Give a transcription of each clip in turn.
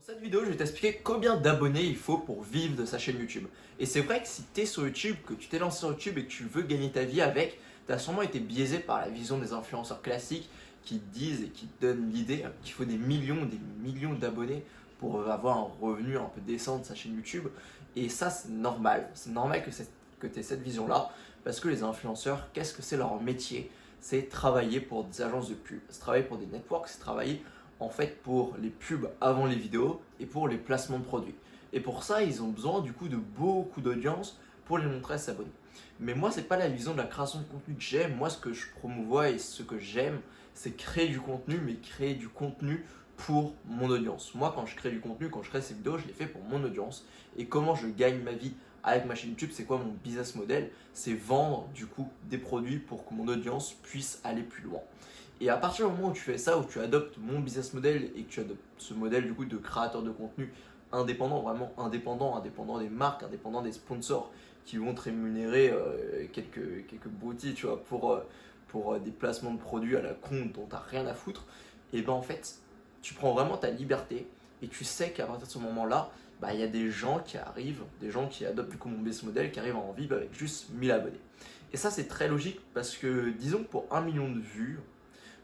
Cette vidéo, je vais t'expliquer combien d'abonnés il faut pour vivre de sa chaîne YouTube. Et c'est vrai que si tu es sur YouTube, que tu t'es lancé sur YouTube et que tu veux gagner ta vie avec, tu as sûrement été biaisé par la vision des influenceurs classiques qui te disent et qui te donnent l'idée qu'il faut des millions d'abonnés pour avoir un revenu un peu décent de sa chaîne YouTube. Et ça, c'est normal. C'est normal que tu aies cette vision-là parce que les influenceurs, qu'est-ce que c'est leur métier? C'est travailler pour des agences de pub, c'est travailler pour des networks, c'est travailler en fait pour les pubs avant les vidéos et pour les placements de produits. Et pour ça, ils ont besoin du coup de beaucoup d'audience pour les montrer à s'abonner. Mais moi, c'est pas la vision de la création de contenu que j'aime. Moi, ce que je promouvois et ce que j'aime, c'est créer du contenu, mais créer du contenu pour mon audience. Moi, quand je crée du contenu, quand je crée ces vidéos, je les fais pour mon audience. Et comment je gagne ma vie avec ma chaîne YouTube, c'est quoi mon business model? C'est vendre du coup des produits pour que mon audience puisse aller plus loin. Et à partir du moment où tu fais ça, où tu adoptes mon business model et que tu adoptes ce modèle du coup de créateur de contenu indépendant, vraiment indépendant des marques, indépendant des sponsors qui vont te rémunérer quelques broutilles, tu vois, pour des placements de produits à la con dont tu n'as rien à foutre, et ben en fait, tu prends vraiment ta liberté et tu sais qu'à partir de ce moment-là, bah, il y a des gens qui arrivent, des gens qui adoptent du coup mon business model, qui arrivent à en vivre avec juste 1000 abonnés. Et ça, c'est très logique parce que disons que pour 1 million de vues,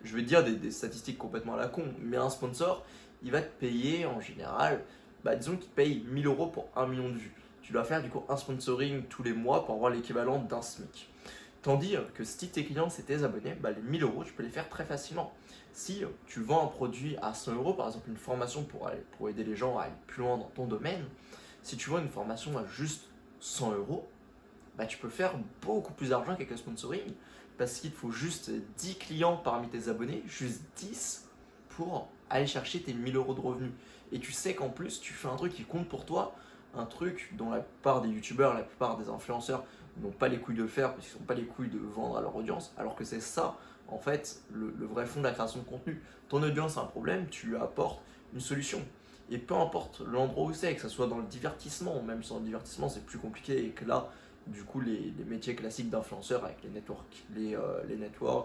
je vais te dire des statistiques complètement à la con, mais un sponsor, il va te payer en général, bah, disons qu'il paye 1000 euros pour 1 million de vues. Tu dois faire du coup un sponsoring tous les mois pour avoir l'équivalent d'un SMIC. Tandis que si tes clients c'est tes abonnés, bah, les 1000 euros, tu peux les faire très facilement. Si tu vends un produit à 100 euros, par exemple une formation pour aider les gens à aller plus loin dans ton domaine, si tu vends une formation à juste 100 euros, bah, tu peux faire beaucoup plus d'argent qu'avec le sponsoring parce qu'il te faut juste 10 clients parmi tes abonnés, juste 10 pour aller chercher tes 1000 euros de revenus. Et tu sais qu'en plus, tu fais un truc qui compte pour toi, un truc dont la plupart des youtubeurs, la plupart des influenceurs n'ont pas les couilles de le faire parce qu'ils n'ont pas les couilles de vendre à leur audience, alors que c'est ça, en fait, le vrai fond de la création de contenu. Ton audience a un problème, tu lui apportes une solution. Et peu importe l'endroit où c'est, que ce soit dans le divertissement, même si dans le divertissement c'est plus compliqué et que là, du coup, les métiers classiques d'influenceurs avec les networks,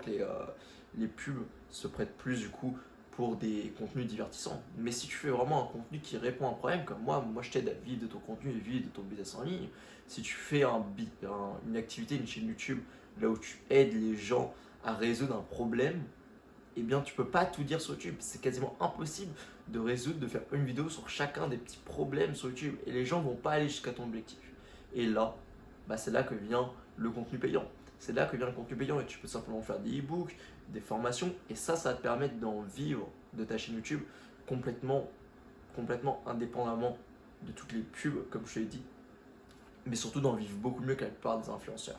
les pubs se prêtent plus du coup pour des contenus divertissants. Mais si tu fais vraiment un contenu qui répond à un problème, comme moi je t'aide à vivre de ton contenu et vivre de ton business en ligne. Si tu fais une activité, une chaîne YouTube, là où tu aides les gens à résoudre un problème, eh bien tu peux pas tout dire sur YouTube. C'est quasiment impossible de faire une vidéo sur chacun des petits problèmes sur YouTube. Et les gens vont pas aller jusqu'à ton objectif. Et là, bah, c'est là que vient le contenu payant. C'est là que vient le contenu payant et tu peux simplement faire des e-books, des formations et ça va te permettre d'en vivre de ta chaîne YouTube complètement indépendamment de toutes les pubs comme je te l'ai dit, mais surtout d'en vivre beaucoup mieux que la plupart des influenceurs.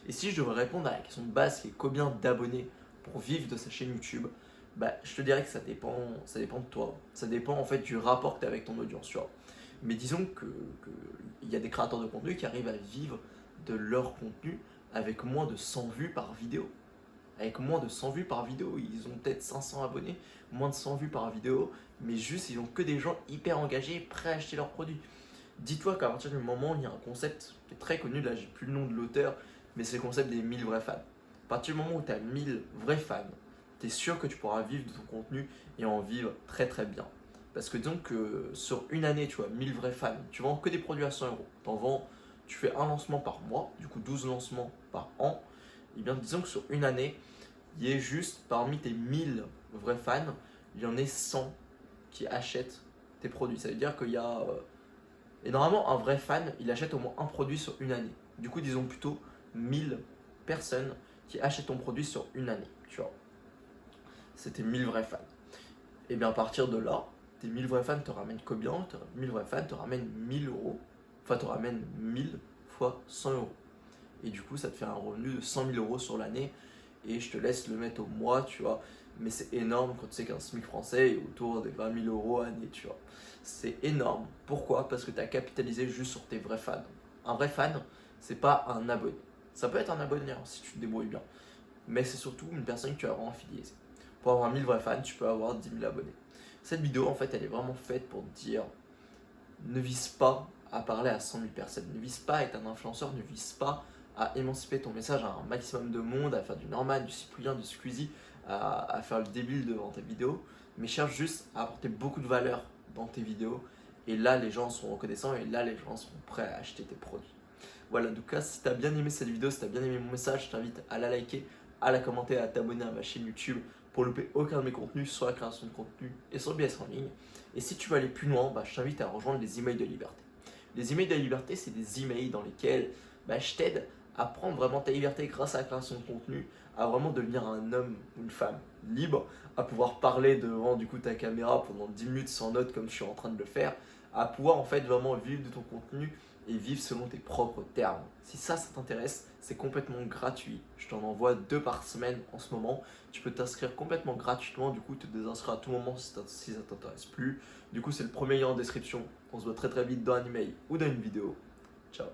Et si je devrais répondre à la question de base qui est combien d'abonnés pour vivre de sa chaîne YouTube, bah, je te dirais que ça dépend de toi. Ça dépend en fait du rapport que tu as avec ton audience. Tu vois. Mais disons qu'il y a des créateurs de contenu qui arrivent à vivre de leur contenu avec moins de 100 vues par vidéo. Avec moins de 100 vues par vidéo, ils ont peut-être 500 abonnés, moins de 100 vues par vidéo, mais juste ils ont que des gens hyper engagés, prêts à acheter leurs produits. Dis-toi qu'à partir du moment où il y a un concept qui est très connu, là j'ai plus le nom de l'auteur, mais c'est le concept des 1000 vrais fans. À partir du moment où tu as 1000 vrais fans, tu es sûr que tu pourras vivre de ton contenu et en vivre très très bien. Parce que disons que sur une année, tu vois, 1000 vrais fans, tu vends que des produits à 100 euros. Tu fais un lancement par mois, du coup 12 lancements par an. Et bien disons que sur une année, il y ait juste parmi tes 1000 vrais fans, il y en ait 100 qui achètent tes produits. Ça veut dire qu'il y a... Et normalement, un vrai fan, il achète au moins un produit sur une année. Du coup, disons plutôt 1000 personnes qui achètent ton produit sur une année. Tu vois, c'était 1000 vrais fans. Et bien à partir de là, tes 1000 vrais fans te ramènent combien? 1000 vrais fans te ramènent 1000 euros. Enfin, te ramènent 1000 fois 100 euros. Et du coup, ça te fait un revenu de 100 000 euros sur l'année. Et je te laisse le mettre au mois, tu vois. Mais c'est énorme quand tu sais qu'un SMIC français est autour des 20 000 euros à l'année, tu vois. C'est énorme. Pourquoi? Parce que tu as capitalisé juste sur tes vrais fans. Un vrai fan, c'est pas un abonné. Ça peut être un abonné hein, si tu te débrouilles bien. Mais c'est surtout une personne que tu as vraiment fidélisée. Pour avoir 1000 vrais fans, tu peux avoir 10 000 abonnés. Cette vidéo, en fait, elle est vraiment faite pour te dire ne vise pas à parler à 100 000 personnes. Ne vise pas à être un influenceur, ne vise pas à émanciper ton message à un maximum de monde, à faire du Norman, du Cyprien, du Squeezie, à faire le débile devant tes vidéos, mais cherche juste à apporter beaucoup de valeur dans tes vidéos. Et là, les gens sont reconnaissants et là, les gens seront prêts à acheter tes produits. Voilà, donc là, si tu as bien aimé cette vidéo, si tu as bien aimé mon message, je t'invite à la liker, à la commenter, à t'abonner à ma chaîne YouTube pour louper aucun de mes contenus sur la création de contenu et sur le business en ligne. Et si tu veux aller plus loin, je t'invite à rejoindre les emails de liberté. Les emails de liberté, c'est des emails dans lesquels je t'aide à prendre vraiment ta liberté grâce à la création de contenu, à vraiment devenir un homme ou une femme libre, à pouvoir parler devant ta caméra pendant 10 minutes sans notes comme je suis en train de le faire, à pouvoir en fait vraiment vivre de ton contenu et vivre selon tes propres termes. Si ça t'intéresse, c'est complètement gratuit. Je t'en envoie 2 par semaine en ce moment. Tu peux t'inscrire complètement gratuitement, du coup te désinscrire à tout moment si ça t'intéresse plus. Du coup c'est le premier lien en description. On se voit très très vite dans un email ou dans une vidéo. Ciao.